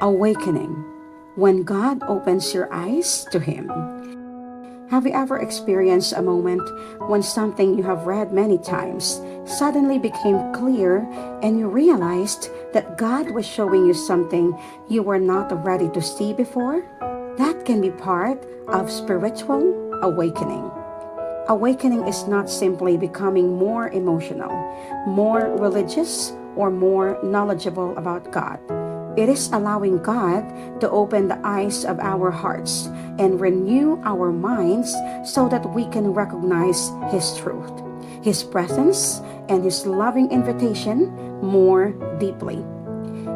Awakening, when God opens your eyes to Him. Have you ever experienced a moment when something you have read many times suddenly became clear and you realized that God was showing you something you were not ready to see before? That can be part of spiritual awakening. Awakening is not simply becoming more emotional, more religious, or more knowledgeable about God. It is allowing God to open the eyes of our hearts and renew our minds so that we can recognize His truth, His presence, and His loving invitation more deeply.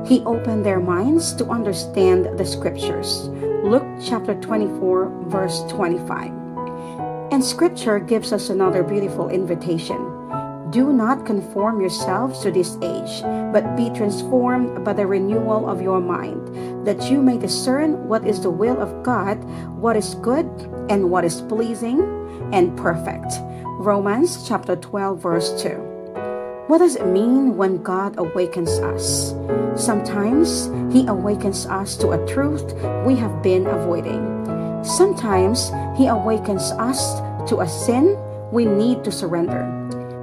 He opened their minds to understand the Scriptures. Luke chapter 24, verse 25. And Scripture gives us another beautiful invitation. Do not conform yourselves to this age, but be transformed by the renewal of your mind, that you may discern what is the will of God, what is good, and what is pleasing and perfect. Romans chapter 12, verse 2. What does it mean when God awakens us? Sometimes He awakens us to a truth we have been avoiding. Sometimes He awakens us to a sin we need to surrender.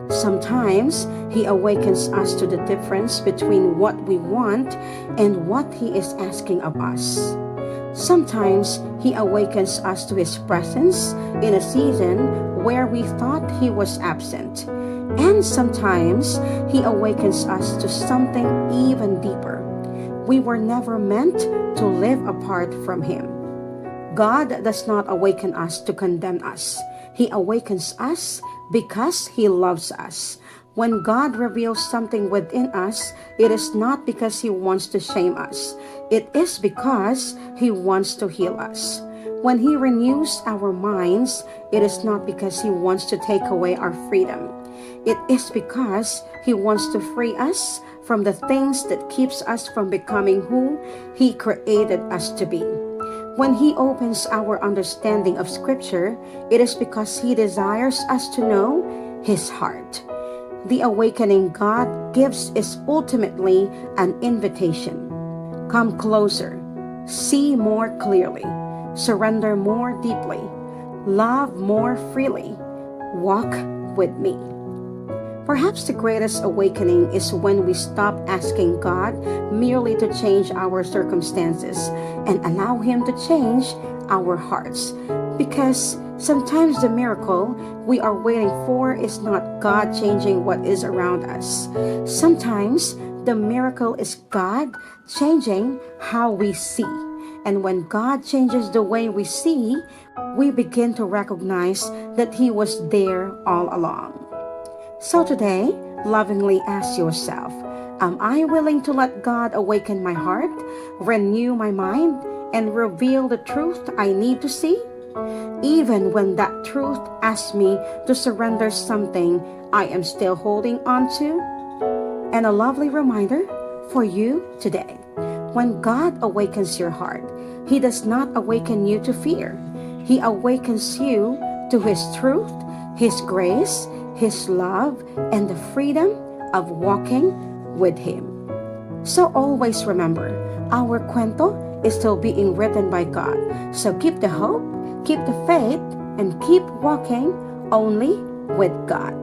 Sometimes He awakens us to the difference between what we want and what He is asking of us. Sometimes He awakens us to His presence in a season where we thought He was absent. And sometimes He awakens us to something even deeper. We were never meant to live apart from Him. God does not awaken us to condemn us. He awakens us because He loves us. When God reveals something within us, it is not because He wants to shame us. It is because He wants to heal us. When He renews our minds, it is not because He wants to take away our freedom. It is because He wants to free us from the things that keeps us from becoming who He created us to be. When He opens our understanding of Scripture, it is because He desires us to know His heart. The awakening God gives is ultimately an invitation. Come closer, see more clearly, surrender more deeply, love more freely, walk with me. Perhaps the greatest awakening is when we stop asking God merely to change our circumstances and allow Him to change our hearts. Because sometimes the miracle we are waiting for is not God changing what is around us. Sometimes the miracle is God changing how we see. And when God changes the way we see, we begin to recognize that He was there all along. So today, lovingly ask yourself, am I willing to let God awaken my heart, renew my mind, and reveal the truth I need to see? Even when that truth asks me to surrender something I am still holding on to? And a lovely reminder for you today. When God awakens your heart, He does not awaken you to fear. He awakens you to His truth, His grace, His love, and the freedom of walking with Him. So always remember, our cuento is still being written by God. So keep the hope, keep the faith, and keep walking only with God.